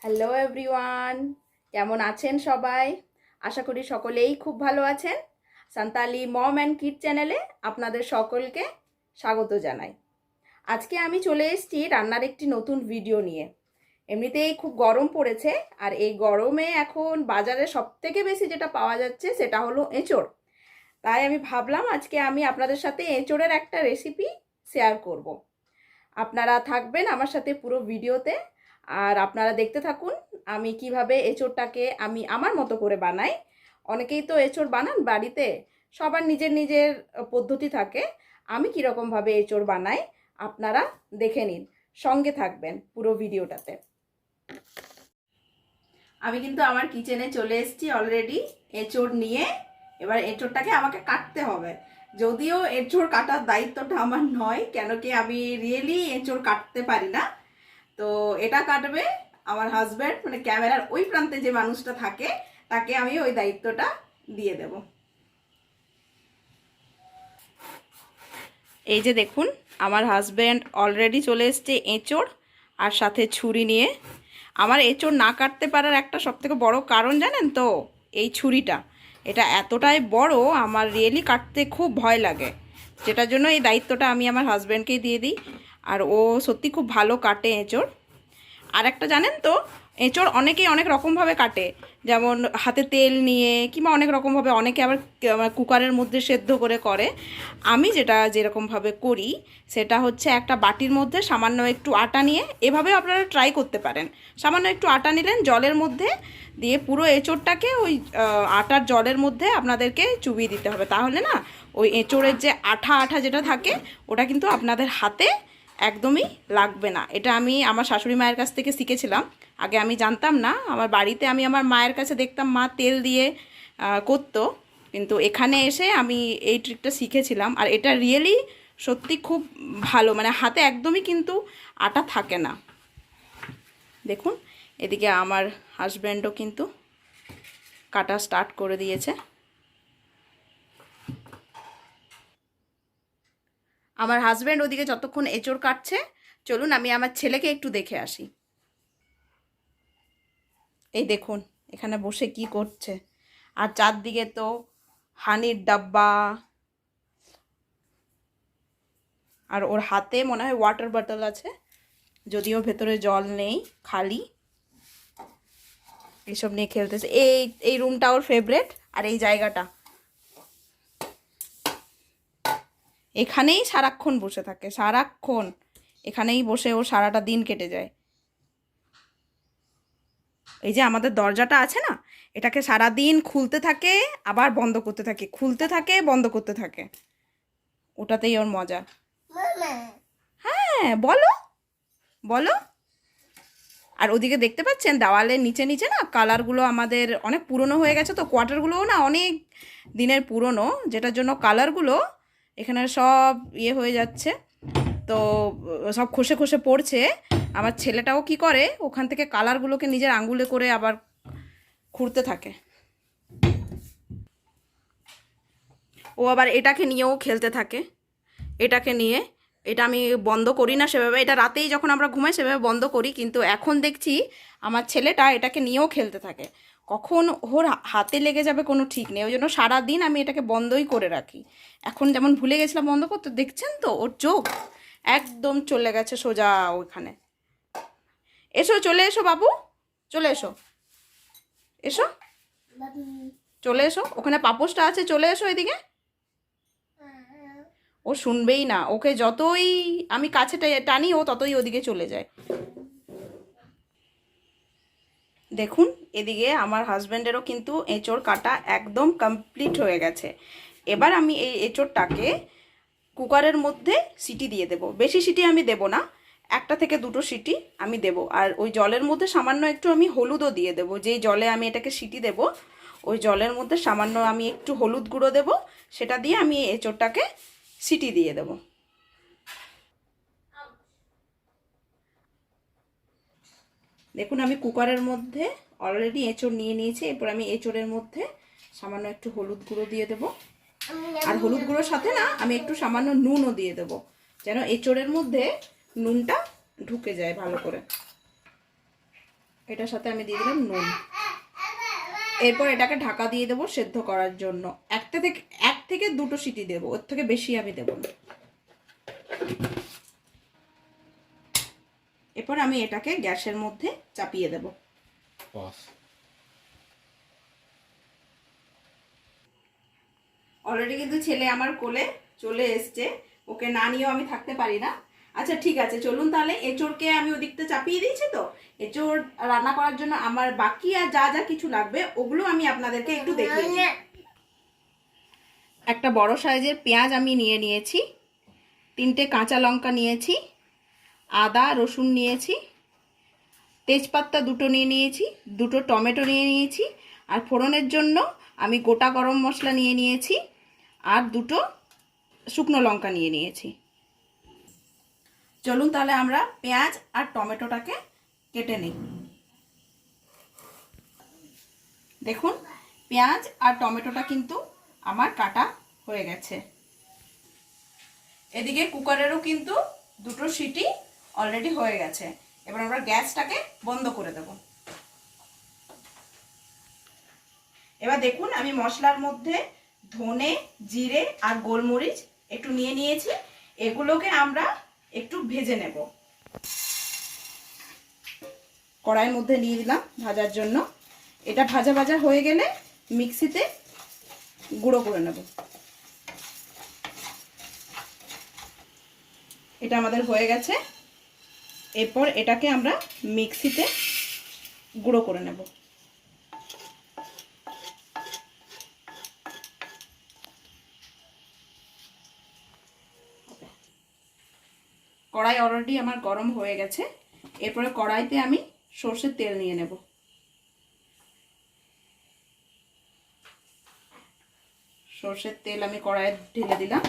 Hello everyone, কেমন আছেন সবাই? আশা করি সকলেই খুব ভালো আছেন। সান্তালি মম অ্যান্ড কিড চ্যানেলে আপনাদের সকলকে স্বাগত জানাই। আজকে আমি চলে এসেছি রান্নার একটি নতুন ভিডিও নিয়ে। এমনিতেই খুব গরম পড়েছে, আর এই গরমে এখন বাজারে সবথেকে বেশি যেটা পাওয়া যাচ্ছে সেটা হলো এঁচোড়। তাই আমি ভাবলাম আজকে আমি আপনাদের সাথে এঁচোড়ের একটা রেসিপি শেয়ার করব। আপনারা থাকবেন আমার সাথে পুরো ভিডিওতে, আর আপনারা দেখতে থাকুন আমি কিভাবে এঁচোড়টাকে আমি আমার মতো করে বানাই। অনেকেই তো এঁচোড় বানান বাড়িতে, সবার নিজের নিজের পদ্ধতি থাকে। আমি কীরকমভাবে এঁচোড় বানাই আপনারা দেখে নিন, সঙ্গে থাকবেন পুরো ভিডিওটাতে। আমি কিন্তু আমার কিচেনে চলে এসেছি অলরেডি এঁচোড় নিয়ে। এবার এঁচোড়টাকে আমাকে কাটতে হবে, যদিও এঁচোড় কাটার দায়িত্বটা আমার নয়, কেন কি আমি রিয়েলি এঁচোড় কাটতে পারি না। তো এটা কাটবে আমার হাজব্যান্ড, মানে ক্যামেরার ওই প্রান্তে যে মানুষটা থাকে তাকে আমি ওই দায়িত্বটা দিয়ে দেব। এই যে দেখুন, আমার হাজব্যান্ড অলরেডি চলে এসছে এঁচোড় আর সাথে ছুরি নিয়ে। আমার এঁচোড় না কাটতে পারার একটা সবথেকে বড় কারণ জানেন তো, এই ছুরিটা। এটা এতটাই বড়, আমার রিয়েলি কাটতে খুব ভয় লাগে, যেটার জন্য এই দায়িত্বটা আমি আমার হাজব্যান্ডকেই দিয়ে দিই। আর ও সত্যি খুব ভালো কাটে এঁচোড়। আর একটা জানেন তো, এঁচোড় অনেকেই অনেক রকমভাবে কাটে, যেমন হাতে তেল নিয়ে, কিংবা অনেক রকমভাবে, অনেকে আবার কুকারের মধ্যে সেদ্ধ করে। আমি যেরকমভাবে করি সেটা হচ্ছে একটা বাটির মধ্যে সামান্য একটু আটা নিয়ে, এভাবেও আপনারা ট্রাই করতে পারেন। সামান্য একটু আটা নিলেন জলের মধ্যে দিয়ে, পুরো এঁচোড়টাকে ওই আটার জলের মধ্যে আপনাদেরকে চুবিয়ে দিতে হবে। তাহলে না ওই এঁচোড়ের যে আঠা আঠা যেটা থাকে ওটা কিন্তু আপনাদের হাতে একদমই লাগবে না। এটা আমি আমার শাশুড়ি মায়ের কাছ থেকে শিখেছিলাম। আগে আমি জানতাম না, আমার বাড়িতে আমি আমার মায়ের কাছে দেখতাম মা তেল দিয়ে করতো, কিন্তু এখানে এসে আমি এই ট্রিকটা শিখেছিলাম। আর এটা রিয়েলি সত্যি খুব ভালো, মানে হাতে একদমই কিন্তু আটা থাকে না। দেখুন, এদিকে আমার হাজব্যান্ডও কিন্তু কাটা স্টার্ট করে দিয়েছে। আমার হাজব্যান্ড ওদিকে যতক্ষণ এঁচোড় কাটছে, চলুন আমি আমার ছেলেকে একটু দেখে আসি। এই দেখুন এখানে বসে কি করছে, আর চারদিকে তো হানির ডাব্বা, আর ওর হাতে মনে হয় ওয়াটার বটল আছে, যদিও ভেতরে জল নেই, খালি। এসব নিয়ে খেলতেছে। এই এই রুমটা ওর ফেভারেট, আর এই জায়গাটা, এখানেই সারাক্ষণ বসে থাকে, সারাক্ষণ এখানেই বসে ওর সারাটা দিন কেটে যায়। এই যে আমাদের দরজাটা আছে না, এটাকে সারা দিন খুলতে থাকে আবার বন্ধ করতে থাকে, খুলতে থাকে বন্ধ করতে থাকে, ওটাতেই ওর মজা। হ্যাঁ বলো বলো। আর ওদিকে দেখতে পাচ্ছেন দেওয়ালের নিচে নিচে না কালারগুলো আমাদের অনেক পুরনো হয়ে গেছে, তো কোয়ার্টারগুলোও না অনেক দিনের পুরনো, যেটার জন্য কালারগুলো এখানে সব ইয়ে হয়ে যাচ্ছে, তো সব খসে খসে পড়ছে। আমার ছেলেটাও কি করে, ওখান থেকে কালারগুলোকে নিজের আঙ্গুলে করে আবার খুঁড়তে থাকে। ও আবার এটাকে নিয়েও খেলতে থাকে, এটাকে নিয়ে। এটা আমি বন্ধ করি না সেভাবে, এটা রাতেই যখন আমরা ঘুমাই সেভাবে বন্ধ করি, কিন্তু এখন দেখছি আমার ছেলেটা এটাকে নিয়েও খেলতে থাকে। কখন ওর হাতে লেগে যাবে কোনো ঠিক নেই, ওই জন্য সারাদিন আমি এটাকে বন্ধই করে রাখি। এখন যেমন ভুলে গেছিলাম বন্ধ করতে, দেখছেন তো ওর চোখ একদম চলে গেছে সোজা ওইখানে। এসো, চলে এসো বাবু, চলে এসো, এসো চলে এসো, ওখানে পাপোশটা আছে, চলে এসো এদিকে। ও শুনবেই না, ওকে যতই আমি কাছে টানি ও ততই ওদিকে চলে যায়। দেখুন এদিকে আমার হাজব্যান্ডেরও কিন্তু এঁচোড় কাটা একদম কমপ্লিট হয়ে গেছে। এবার আমি এই এঁচোড়টাকে কুকারের মধ্যে সিটি দিয়ে দেব। বেশি সিটি আমি দেব না, 1 থেকে 2 সিটি আমি দেব। আর ওই জলের মধ্যে সামান্য একটু আমি হলুদও দিয়ে দেব। যেই জলে আমি এটাকে সিটি দেব ওই জলের মধ্যে সামান্য আমি একটু হলুদ গুঁড়ো দেব, সেটা দিয়ে আমি এঁচোড়টাকে সিটি দিয়ে দেব। দেখুন আমি কুকারের মধ্যে অলরেডি এঁচোড় নিয়ে নিয়েছি। এরপর আমি এঁচোড়ের মধ্যে সামান্য একটু হলুদ গুঁড়ো দিয়ে দেব, আর হলুদ গুঁড়োর সাথে না আমি একটু সামান্য নুনও দিয়ে দেব, যেন এঁচোড়ের মধ্যে নুনটা ঢুকে যায় ভালো করে। এটার সাথে আমি দিয়ে দিলাম নুন। এরপর এটাকে ঢাকা দিয়ে দেবো সেদ্ধ করার জন্য। এক থেকে দুটো সিটি দেবো, ওর থেকে বেশি আমি দেবো না। এরপর আমি এটাকে গ্যাসের মধ্যে চাপিয়ে দেব। অলরেডি কিন্তু ছেলে আমার কোলে চলে এসছে, ওকে না নিয়েও আমি থাকতে পারি না। আচ্ছা ঠিক আছে, চলুন তাহলে। এঁচোড়কে আমি ওদিকতে চাপিয়ে দিয়েছি, তো এঁচোড় রান্না করার জন্য আমার বাকি আর যা যা কিছু লাগবে ওগুলো আমি আপনাদেরকে একটু দেখিয়ে দিই। একটা বড় সাইজের পেঁয়াজ আমি নিয়ে নিয়েছি, 3টে কাঁচা লঙ্কা নিয়েছি, আদা রসুন নিয়েছি, তেজপাতা 2টো নিয়ে নিয়েছি, 2টো টমেটো নিয়ে নিয়েছি, আর ফোড়নের জন্য আমি গোটা গরম মশলা নিয়ে নিয়েছি, আর 2টো শুকনো লঙ্কা নিয়ে নিয়েছি। চলুন তাহলে আমরা পেঁয়াজ আর টমেটোটাকে কেটে নিই। দেখুন পেঁয়াজ আর টমেটোটা কিন্তু আমার কাটা হয়ে গেছে। এদিকে কুকারেরও কিন্তু 2টো সিটি অলরেডি হয়ে গেছে। এবার আমরা গ্যাসটাকে বন্ধ করে দেব। এবার দেখুন আমি মশলার মধ্যে ধনে, জিরে আর গোলমরিচ একটু নিয়ে নিয়েছি, এগুলোকে আমরা একটু ভেজে নেব। কড়াইয়ের মধ্যে নিয়ে দিলাম ভাজার জন্য। এটা ভাজা ভাজা হয়ে গেলে মিক্সিতে গুঁড়ো করে নেব। এটা আমাদের হয়ে গেছে। এরপর এটাকে আমরা মিক্সিতে গুঁড়ো করে নেব। কড়াই অলরেডি আমার গরম হয়ে গেছে। এরপরে কড়াইতে আমি সরষের তেল নিয়ে নেব। সরষের তেল আমি কড়াইয়ে ঢেলে দিলাম।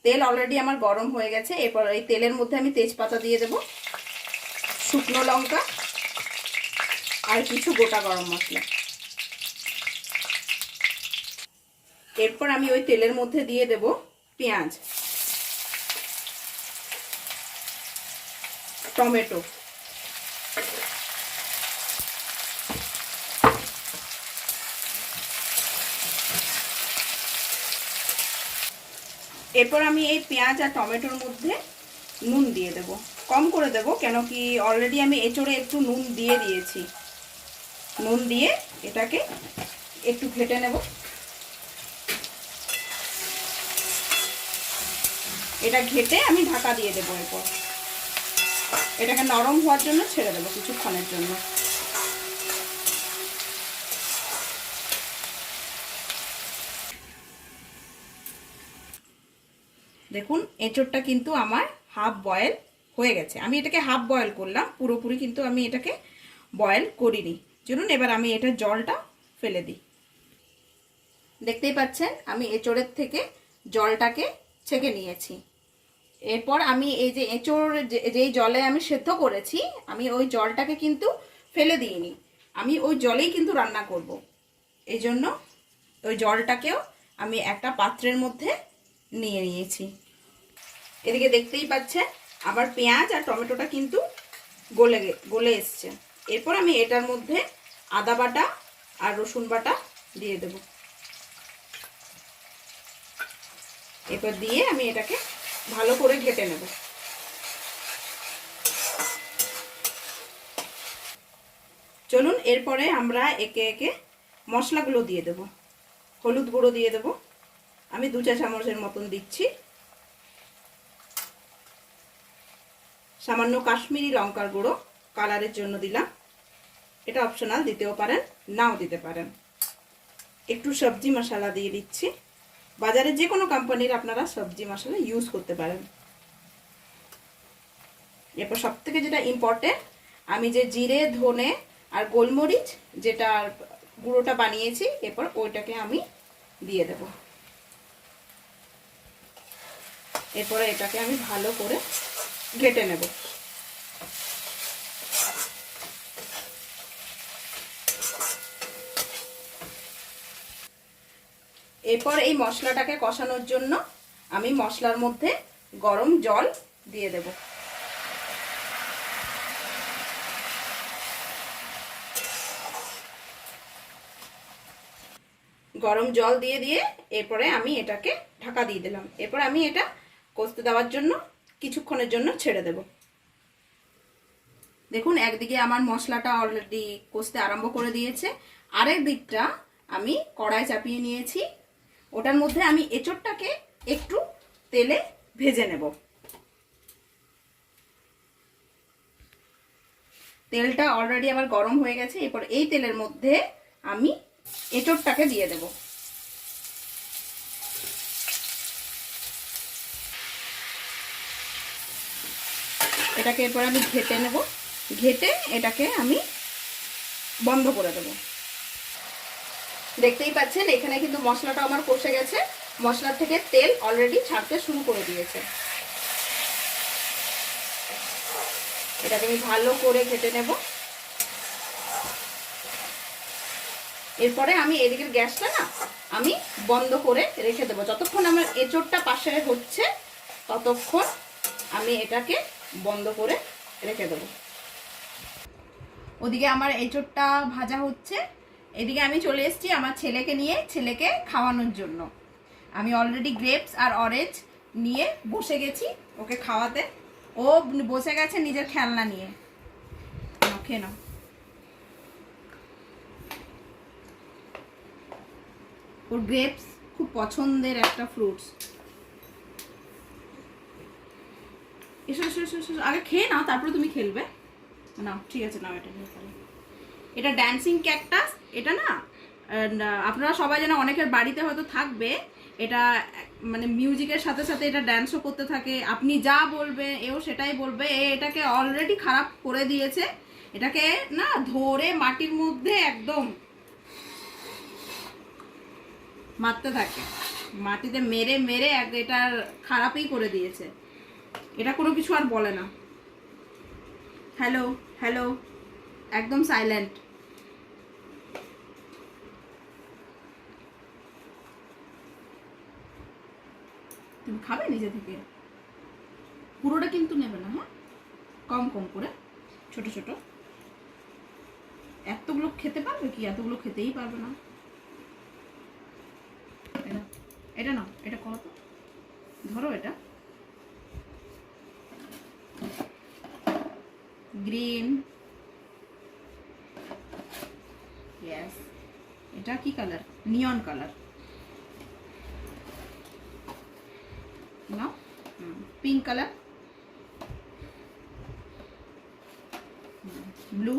তেল অলরেডি আমার গরম হয়ে গেছে। এরপর এই তেলের মধ্যে আমি তেজপাতা দিয়ে দেব, শুকনো লঙ্কা আর কিছু গোটা গরম মশলা। এরপর আমি ওই তেলের মধ্যে দিয়ে দেব পেঁয়াজ, টমেটো, এরপর আমি এই পেঁয়াজ আর টমেটোর মধ্যে নুন দিয়ে দেব। কম করে দেব, কেন কি অলরেডি আমি এঁচোড়ে একটু নুন দিয়ে দিয়েছি। নুন দিয়ে এটাকে একটু ঘেটে নেব। এটা ঘেটে আমি ঢাকা দিয়ে দেবো। এরপর এটাকে নরম হওয়ার জন্য ছেড়ে দেবো কিছুক্ষণের জন্য। দেখুন এঁচোড়টা কিন্তু আমার হাফ বয়েল হয়ে গেছে। আমি এটাকে হাফ বয়েল করলাম, পুরোপুরি কিন্তু আমি এটাকে বয়েল করিনি। চলুন এবার আমি এটার জলটা ফেলে দিই। দেখতেই পাচ্ছেন আমি এঁচোড়ের থেকে জলটাকে ছেঁকে নিয়েছি। এরপর আমি এই যে এঁচোড় যেই জলে আমি সেদ্ধ করেছি, আমি ওই জলটাকে কিন্তু ফেলে দিইনি, আমি ওই জলেই কিন্তু রান্না করব। এই জন্য ওই জলটাকেও আমি একটা পাত্রের মধ্যে নিয়ে নিয়েছি। এদিকে দেখতেই পাচ্ছেন আমার পেঁয়াজ আর টমেটোটা কিন্তু গলে এসছে। এরপর আমি এটার মধ্যে আদা বাটা আর রসুন বাটা দিয়ে দেব। এরপর দিয়ে আমি এটাকে ভালো করে ঘেটে নেব। চলুন এরপরে আমরা একে একে মশলাগুলো দিয়ে দেব। হলুদ গুঁড়ো দিয়ে দেব, আমি 2 চা চামচের মতন দিচ্ছি। সামান্য কাশ্মীরি লঙ্কার গুঁড়ো কালারের জন্য দিলাম, এটা অপশনাল, দিতেও পারেন নাও দিতে পারেন। একটু সবজি মশলা দিয়ে দিচ্ছি, বাজারে যে কোনো কোম্পানির আপনারা সবজি মশলা ইউজ করতে পারেন। এরপর সব থেকে যেটা ইম্পর্টেন্ট, আমি যে জিরে ধনে আর গোলমরিচ যেটা গুঁড়োটা বানিয়েছি, এরপর ওইটাকে আমি দিয়ে দেব। এরপরে এটাকে আমি ভালো করে ঘেটে নেব। এরপর এই মশলাটাকে কষানোর জন্য আমি মশলার মধ্যে গরম জল দিয়ে দেব। গরম জল দিয়ে দিয়ে এরপরে আমি এটাকে ঢাকা দিয়ে দিলাম। এরপর আমি এটা কষতে দেওয়ার জন্য কিছুক্ষণের জন্য ছেড়ে দেব। দেখুন একদিকে আমার মশলাটা অলরেডি কষতে আরম্ভ করে দিয়েছে, আরেক দিকটা আমি কড়াই চাপিয়ে নিয়েছি। ওটার মধ্যে আমি এঁচোড়টাকে একটু তেলে ভেজে নেব। তেলটা অলরেডি আমার গরম হয়ে গেছে। এরপর এই তেলের মধ্যে আমি এঁচোড়টাকে দিয়ে দেব। এটাকে এরপর আমি ঘেটে নেব, ঘেটে এটাকে আমি বন্ধ করে দেব। দেখতেই পাচ্ছেন এখানে কিন্তু মশলাটা আমার কষে গেছে, মশলার থেকে তেল অলরেডি ছাড়তে শুরু করে দিয়েছে। এটাকে আমি ভালো করে ঘেটে নেব। এরপরে আমি এদিকের গ্যাসটা না আমি বন্ধ করে রেখে দেবো। যতক্ষণ আমার এঁচোড়টা পাশে হচ্ছে ততক্ষণ আমি এটাকে বন্ধ করে রেখে দেবো। ওদিকে আমার এঁচোড়টা ভাজা হচ্ছে, এদিকে আমি চলে এসেছি আমার ছেলেকে নিয়ে, ছেলেকে খাওয়ানোর জন্য। আমি অলরেডি গ্রেপস আর অরেঞ্জ নিয়ে বসে গেছি ওকে খাওয়াতে। ও বসে গেছে নিজের খেলনা নিয়ে। খেয়ে নাও। ওর গ্রেপস খুব পছন্দের একটা ফ্রুটস। এসো এসো এসো এসো, আগে খেয়ে নাও তারপরে তুমি খেলবে। নাও ঠিক আছে, নাও এটা নিয়ে ফেলো। এটা ড্যান্সিং ক্যাকটাস। এটা না আপনারা সবাই যেন অনেকের বাড়িতে হয়তো থাকবে। এটা মানে মিউজিকের সাথে সাথে এটা ড্যান্সও করতে থাকে। আপনি যা বলবে এও সেটাই বলবে। এটাকে অলরেডি খারাপ করে দিয়েছে। এটাকে না ধরে মাটির মধ্যে একদম মারতে থাকে, মাটিতে মেরে মেরে এটা খারাপই করে দিয়েছে। এটা কোনো কিছু আর বলে না। হ্যালো হ্যালো, একদম সাইলেন্ট। তুমি খাবে নিজে থেকে, পুরোটা কিন্তু নেবে না, হ্যাঁ কম কম করে, ছোট ছোট। এতগুলো খেতে পারবে কি? এতগুলো খেতেই পারবে না। এটা না, এটা করো তো, ধরো এটা। Green, yes. এটা কি কালার? নিয়ন কালার না, পিঙ্ক কালার, ব্লू।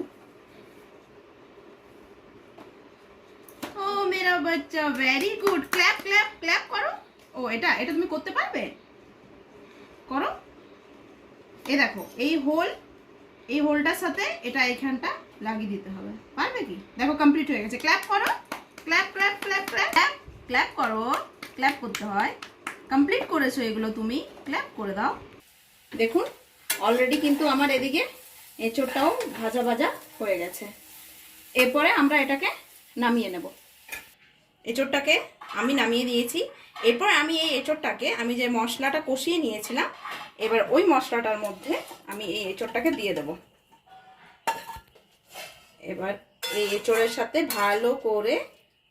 ও মেরা বাচ্চা, very good. Clap clap clap করো। ও এটা এটা তুমি করতে পারবে, করো। এই দেখো এই হোল, এই হোলটার সাথে এটা এখানটা লাগিয়ে দিতে হবে। পারবে কি? দেখো কমপ্লিট হয়ে গেছে। ক্ল্যাপ করো, clap clap clap clap clap করো। ক্ল্যাপ করতে হয়। কমপ্লিট করেছো এগুলো তুমি, ক্ল্যাপ করে দাও। দেখুন অলরেডি কিন্তু আমার এদিকে এঁচোড়টাও ভাজা ভাজা হয়ে গেছে। এরপরে আমরা এটাকে নামিয়ে নেব। এঁচোড়টাকে আমি নামিয়ে দিয়েছি। এরপর আমি এই এঁচোড়টাকে, আমি যে মশলাটা কষিয়ে নিয়েছিলাম, এবার ওই মশলাটার মধ্যে আমি এই এঁচোড়টাকে দিয়ে দেব। এবার এই এঁচোড়ের সাথে ভালো করে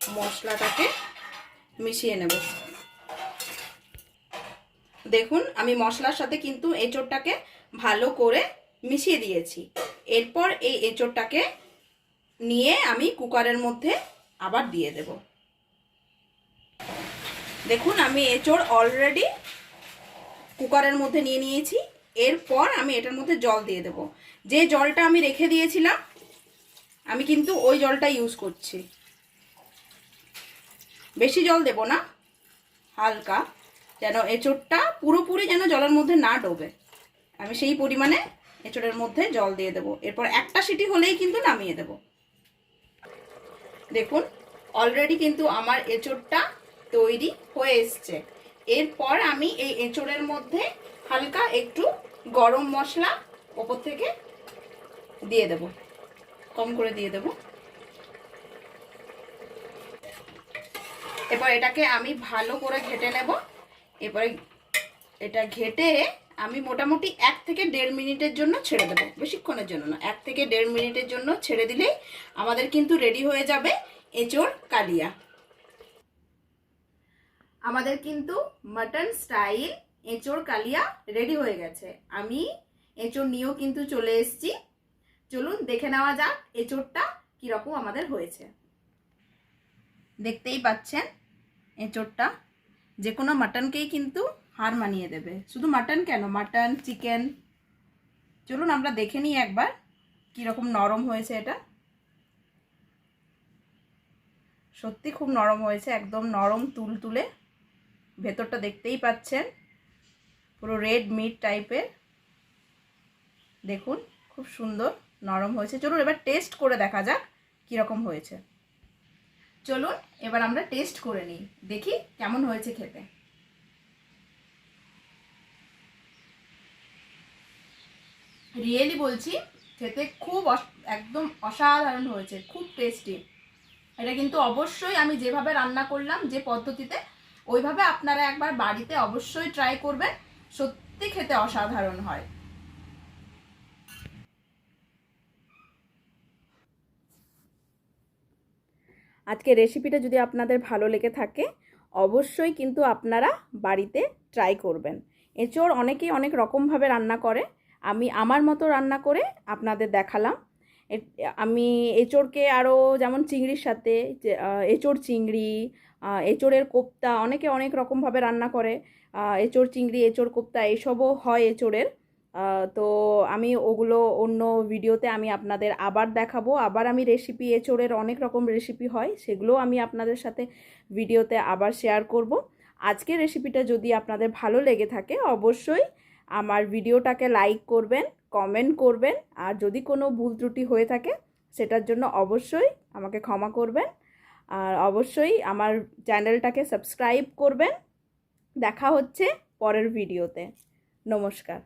মশলাটাকে মিশিয়ে নেব। দেখুন আমি মশলার সাথে কিন্তু এঁচোড়টাকে ভালো করে মিশিয়ে দিয়েছি। এরপর এই এঁচোড়টাকে নিয়ে আমি কুকারের মধ্যে আবার দিয়ে দেব। দেখুন আমি এঁচোড় অলরেডি কুকারের মধ্যে নিয়ে নিয়েছি। এরপর আমি এটার মধ্যে জল দিয়ে দেব। যে জলটা আমি রেখে দিয়েছিলাম আমি কিন্তু ওই জলটা ইউজ করছি। বেশি জল দেব না, হালকা, যেন এঁচোড়টা পুরোপুরি যেন জলের মধ্যে না ডোবে। আমি সেই পরিমাণে এঁচোড়ের মধ্যে জল দিয়ে দেব। এরপর একটা সিটি হলেই কিন্তু নামিয়ে দেব। দেখুন অলরেডি কিন্তু আমার এঁচোড়টা তৈরি হয়ে এসছে। এরপর আমি এই এঁচোড়ের মধ্যে হালকা একটু গরম মশলা ওপর থেকে দিয়ে দেব, কম করে দিয়ে দেব। এরপর এটাকে আমি ভালো করে ঘেটে নেব। এরপরে এটা ঘেটে আমি মোটামুটি 1 থেকে 1.5 মিনিটের জন্য ছেড়ে দেবো। বেশিক্ষণের জন্য না, 1 থেকে 1.5 মিনিটের জন্য ছেড়ে দিলেই আমাদের কিন্তু রেডি হয়ে যাবে এঁচোড় কালিয়া। আমাদের কিন্তু মাটন স্টাইল এঁচোড় কালিয়া রেডি হয়ে গেছে। আমি এঁচোড় নিয়েও কিন্তু চলে এসেছি। চলুন দেখে নেওয়া যাক এঁচোড়টা কীরকম আমাদের হয়েছে। দেখতেই পাচ্ছেন এঁচোড়টা যে কোনো মাটনকেই কিন্তু হার মানিয়ে দেবে। শুধু মাটন কেন, মাটন, চিকেন। চলুন আমরা দেখে নিই একবার কীরকম নরম হয়েছে। এটা সত্যি খুব নরম হয়েছে, একদম নরম তুলতুলে। ভেতরটা দেখতেই পাচ্ছেন পুরো রেড মিট টাইপের। দেখুন খুব সুন্দর নরম হয়েছে। চলুন এবার টেস্ট করে দেখা যাক কীরকম হয়েছে। চলুন এবার আমরা টেস্ট করে নিই, দেখি কেমন হয়েছে খেতে। রিয়েলি বলছি, খেতে খুব একদম অসাধারণ হয়েছে, খুব টেস্টি। এটা কিন্তু অবশ্যই আমি যেভাবে রান্না করলাম, যে পদ্ধতিতে, ওইভাবে আপনারা একবার বাড়িতে অবশ্যই ট্রাই করবেন। সত্যি খেতে অসাধারণ হয়। আজকে রেসিপিটা যদি আপনাদের ভালো লেগে থাকে অবশ্যই কিন্তু আপনারা বাড়িতে ট্রাই করবেন। এঁচোড় অনেকেই অনেক রকমভাবে রান্না করে, আমি আমার মতো রান্না করে আপনাদের দেখালাম। আমি এঁচোড়কে আরও যেমন চিংড়ির সাথে এঁচোড় চিংড়ি, এঁচোড়ের কোপ্তা, অনেকে অনেক রকমভাবে রান্না করে। এঁচোড় চিংড়ি, এঁচোড় কোপ্তা এসবও হয় এঁচোড়ের। তো আমি ওগুলো অন্য ভিডিওতে আমি আপনাদের আবার দেখাবো। আবার আমি রেসিপি, এঁচোড়ের অনেক রকম রেসিপি হয়, সেগুলো আমি আপনাদের সাথে ভিডিওতে আবার শেয়ার করব। আজকের রেসিপিটা যদি আপনাদের ভালো লেগে থাকে অবশ্যই আমার ভিডিওটাকে লাইক করবেন, কমেন্ট করবেন, আর যদি কোনো ভুল ত্রুটি হয়ে থাকে সেটার জন্য অবশ্যই আমাকে ক্ষমা করবেন। আর অবশ্যই আমার চ্যানেলটাকে সাবস্ক্রাইব করবেন। দেখা হচ্ছে পরের ভিডিওতে। নমস্কার।